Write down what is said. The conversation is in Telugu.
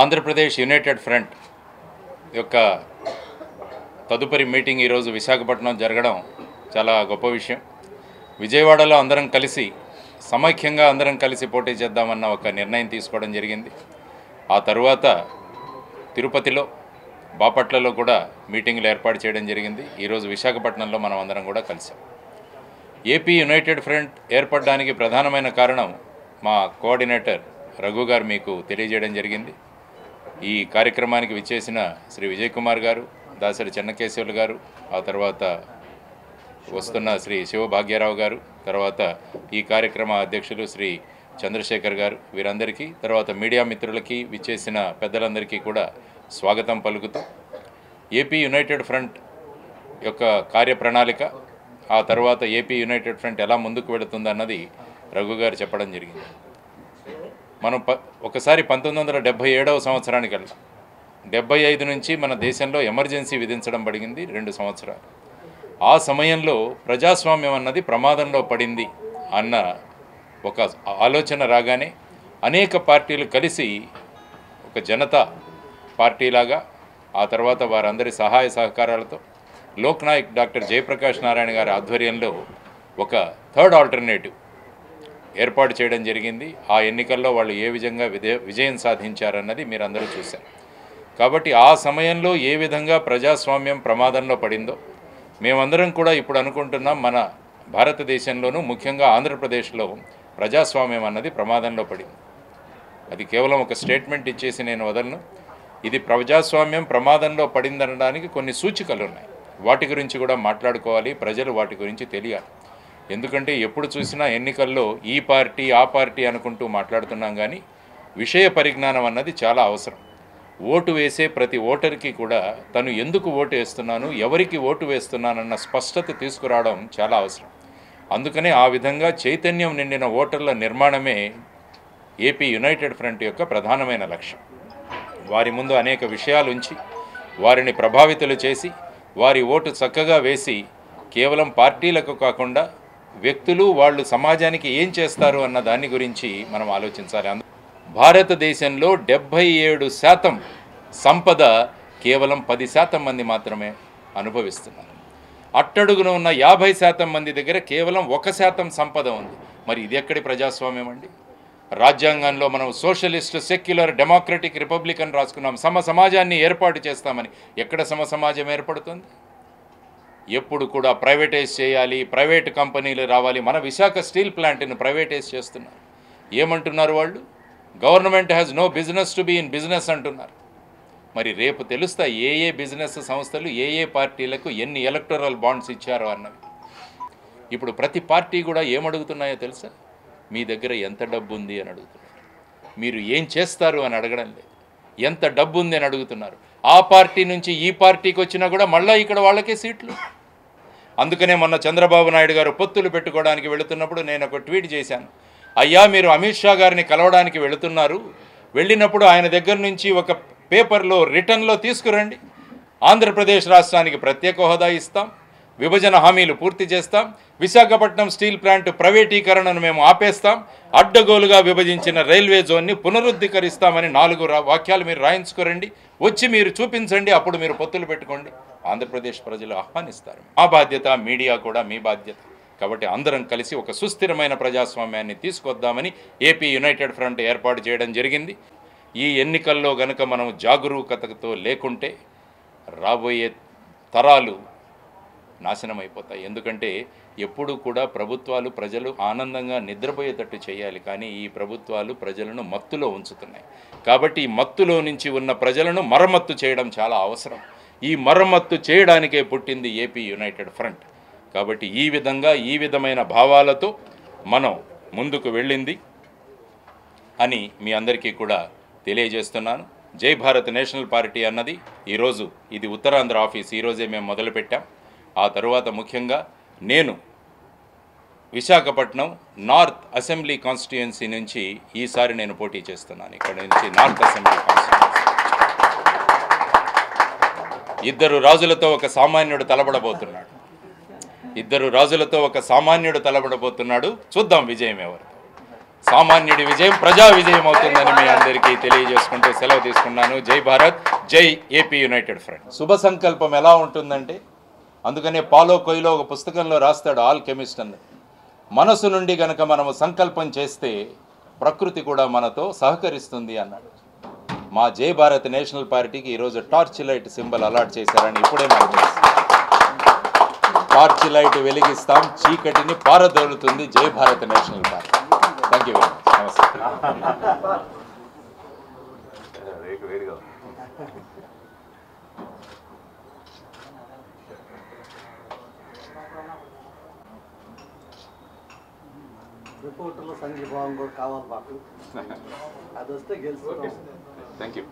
ఆంధ్రప్రదేశ్ యునైటెడ్ ఫ్రంట్ యొక్క తదుపరి మీటింగ్ ఈరోజు విశాఖపట్నం జరగడం చాలా గొప్ప విషయం. విజయవాడలో అందరం కలిసి సమైక్యంగా అందరం కలిసి పోటీ చేద్దామన్న ఒక నిర్ణయం తీసుకోవడం జరిగింది. ఆ తరువాత తిరుపతిలో బాపట్లలో కూడా మీటింగ్లు ఏర్పాటు చేయడం జరిగింది. ఈరోజు విశాఖపట్నంలో మనం అందరం కూడా కలిసాం. ఏపీ యునైటెడ్ ఫ్రంట్ ఏర్పడడానికి ప్రధానమైన కారణం మా కోఆర్డినేటర్ రఘు గారు మీకు తెలియజేయడం జరిగింది. ఈ కార్యక్రమానికి విచ్చేసిన శ్రీ విజయ్ కుమార్ గారు, దాసరి చెన్నకేశవులు గారు, ఆ తర్వాత వస్తున్న శ్రీ శివభాగ్యరావు గారు, తర్వాత ఈ కార్యక్రమ అధ్యక్షులు శ్రీ చంద్రశేఖర్ గారు, వీరందరికీ తర్వాత మీడియా మిత్రులకి విచ్చేసిన పెద్దలందరికీ కూడా స్వాగతం పలుకుతూ ఏపీ యునైటెడ్ ఫ్రంట్ యొక్క కార్యప్రణాళిక, ఆ తర్వాత ఏపీ యునైటెడ్ ఫ్రంట్ ఎలా ముందుకు వెళుతుందన్నది రఘు గారు చెప్పడం జరిగింది. మనం ఒకసారి 1977వ సంవత్సరానికి వెళ్ళాం. 75 నుంచి మన దేశంలో ఎమర్జెన్సీ విధించడం పడింది 2 సంవత్సరాలు. ఆ సమయంలో ప్రజాస్వామ్యం అన్నది ప్రమాదంలో పడింది అన్న ఒక ఆలోచన రాగానే అనేక పార్టీలు కలిసి ఒక జనతా పార్టీలాగా, ఆ తర్వాత వారందరి సహాయ సహకారాలతో లోక్నాయక్ డాక్టర్ జయప్రకాష్ నారాయణ గారి ఆధ్వర్యంలో ఒక థర్డ్ ఆల్టర్నేటివ్ ఏర్పాటు చేయడం జరిగింది. ఆ ఎన్నికల్లో వాళ్ళు ఏ విధంగా విజయం సాధించారన్నది మీరందరూ చూశారు. కాబట్టి ఆ సమయంలో ఏ విధంగా ప్రజాస్వామ్యం ప్రమాదంలో పడిందో మేమందరం కూడా ఇప్పుడు అనుకుంటున్నాం. మన భారతదేశంలోనూ ముఖ్యంగా ఆంధ్రప్రదేశ్లో ప్రజాస్వామ్యం అన్నది ప్రమాదంలో పడింది. అది కేవలం ఒక స్టేట్మెంట్ ఇచ్చేసి నేను వదలను. ఇది ప్రజాస్వామ్యం ప్రమాదంలో పడిందనడానికి కొన్ని సూచికలు ఉన్నాయి. వాటి గురించి కూడా మాట్లాడుకోవాలి, ప్రజలు వాటి గురించి తెలియాలి. ఎందుకంటే ఎప్పుడు చూసినా ఎన్నికల్లో ఈ పార్టీ ఆ పార్టీ అనుకుంటూ మాట్లాడుతున్నాం, కానీ విషయ పరిజ్ఞానం అన్నది చాలా అవసరం. ఓటు వేసే ప్రతి ఓటర్కి కూడా తను ఎందుకు ఓటు వేస్తున్నాను, ఎవరికి ఓటు వేస్తున్నానన్న స్పష్టత తీసుకురావడం చాలా అవసరం. అందుకనే ఆ విధంగా చైతన్యం నిండిన ఓటర్ల నిర్మాణమే ఏపీ యునైటెడ్ ఫ్రంట్ యొక్క ప్రధానమైన లక్ష్యం. వారి ముందు అనేక విషయాలు ఉంచి వారిని ప్రభావితులు చేసి వారి ఓటు చక్కగా వేసి కేవలం పార్టీలకు కాకుండా వ్యక్తులు వాళ్ళు సమాజానికి ఏం చేస్తారు అన్న దాని గురించి మనం ఆలోచించాలి. భారతదేశంలో 77% సంపద కేవలం 10% మంది మాత్రమే అనుభవిస్తున్నారు. అట్టడుగున ఉన్న 50% మంది దగ్గర కేవలం 1% సంపద ఉంది. మరి ఇది ఎక్కడి ప్రజాస్వామ్యం అండి? రాజ్యాంగంలో మనం సోషలిస్ట్, సెక్యులర్, డెమోక్రటిక్, రిపబ్లికన్ రాసుకున్నాం. సమాజాన్ని ఏర్పాటు చేస్తామని. ఎక్కడ సమాజం ఏర్పడుతుంది? ఎప్పుడు కూడా ప్రైవేటైజ్ చేయాలి, ప్రైవేట్ కంపెనీలు రావాలి. మన విశాఖ స్టీల్ ప్లాంట్ని ప్రైవేటైజ్ చేస్తున్నారు. ఏమంటున్నారు వాళ్ళు? Government has no business to be in business అంటున్నారు. మరి రేపు తెలుస్తా ఏ బిజినెస్ సంస్థలు ఏ పార్టీలకు ఎన్ని ఎలక్టోరల్ బాండ్స్ ఇచ్చారో అన్నవి. ఇప్పుడు ప్రతి పార్టీ కూడా ఏమడుగుతున్నాయో తెలుసా? మీ దగ్గర ఎంత డబ్బు ఉంది అని అడుగుతున్నారు. మీరు ఏం చేస్తారు అని అడగడం లేదు. ఎంత డబ్బు ఉంది అని అడుగుతున్నారు. ఆ పార్టీ నుంచి ఈ పార్టీకి వచ్చినా కూడా మళ్ళీ ఇక్కడ వాళ్ళకే సీట్లు. అందుకనే మొన్న చంద్రబాబు నాయుడు గారు పొత్తులు పెట్టుకోవడానికి వెళుతున్నప్పుడు నేను ఒక ట్వీట్ చేశాను. అయ్యా, మీరు అమిత్ షా గారిని కలవడానికి వెళుతున్నారు, వెళ్ళినప్పుడు ఆయన దగ్గర నుంచి ఒక పేపర్లో రిటర్న్లో తీసుకురండి. ఆంధ్రప్రదేశ్ రాష్ట్రానికి ప్రత్యేక హోదా ఇస్తాం, విభజన హామీలు పూర్తి చేస్తాం, విశాఖపట్నం స్టీల్ ప్లాంట్ ప్రైవేటీకరణను మేము ఆపేస్తాం, అడ్డగోలుగా విభజించిన రైల్వే జోన్ని పునరుద్ధీకరిస్తామని 4 వాక్యాలు మీరు రాయించుకోరండి, వచ్చి మీరు చూపించండి, అప్పుడు మీరు పొత్తులు పెట్టుకోండి. ఆంధ్రప్రదేశ్ ప్రజలు ఆహ్వానిస్తారు. మా బాధ్యత, మీడియా కూడా మీ బాధ్యత. కాబట్టి అందరం కలిసి ఒక సుస్థిరమైన ప్రజాస్వామ్యాన్ని తీసుకొద్దామని ఏపీ యునైటెడ్ ఫ్రంట్ ఏర్పాటు చేయడం జరిగింది. ఈ ఎన్నికల్లో గనుక మనం జాగరూకతతో లేకుంటే రాబోయే తరాలు నాశనం అయిపోతాయి. ఎందుకంటే ఎప్పుడు కూడా ప్రభుత్వాలు ప్రజలు ఆనందంగా నిద్రపోయేటట్టు చేయాలి, కానీ ఈ ప్రభుత్వాలు ప్రజలను మత్తులో ఉంచుతున్నాయి. కాబట్టి ఈ మత్తులో నుంచి ఉన్న ప్రజలను మరమ్మత్తు చేయడం చాలా అవసరం. ఈ మరమ్మత్తు చేయడానికే పుట్టింది ఏపీ యునైటెడ్ ఫ్రంట్. కాబట్టి ఈ విధమైన భావాలతో మనం ముందుకు వెళ్ళింది అని మీ అందరికీ కూడా తెలియజేస్తున్నాను. జై భారత్ నేషనల్ పార్టీ అన్నది ఈరోజు ఇది ఉత్తరాంధ్ర ఆఫీస్ ఈరోజే మేము మొదలుపెట్టాం. ఆ తరువాత ముఖ్యంగా నేను విశాఖపట్నం నార్త్ అసెంబ్లీ కాన్స్టిట్యుయెన్సీ నుంచి ఈసారి నేను పోటీ చేస్తున్నాను. ఇక్కడ నుంచి నార్త్ అసెంబ్లీ కాన్స్టిట్యుయెన్సీ. 2 రాజులతో ఒక సామాన్యుడు తలబడబోతున్నాడు. 2 రాజులతో ఒక సామాన్యుడు తలబడబోతున్నాడు. చూద్దాం విజయం ఎవరు. సామాన్యుడి విజయం ప్రజా విజయం అవుతుందని మీ అందరికీ తెలియజేసుకుంటూ సెలవు తీసుకున్నాను. జై భారత్, జై ఏపీ యునైటెడ్ ఫ్రంట్. శుభ సంకల్పం ఎలా ఉంటుందంటే, అందుకనే పాలో కొయిలో ఒక పుస్తకంలో రాస్తాడు ఆల్కెమిస్ట్ అని, మనసు నుండి గనక మనము సంకల్పం చేస్తే ప్రకృతి కూడా మనతో సహకరిస్తుంది అన్నాడు. మా జై భారత్ నేషనల్ పార్టీకి ఈరోజు టార్చ్ లైట్ సింబల్ అలాట్ చేశారని ఇప్పుడే నాకు తెలుసు. టార్చ్ లైట్ వెలిగిస్తాం, చీకటిని పారదోలుతుంది జై Bharat national party. Thank you very much. నమస్తే. రిపోర్టర్ల సంఘీభావం కూడా కావాలి మాకు. అది వస్తే గెలుస్తాం. Thank you.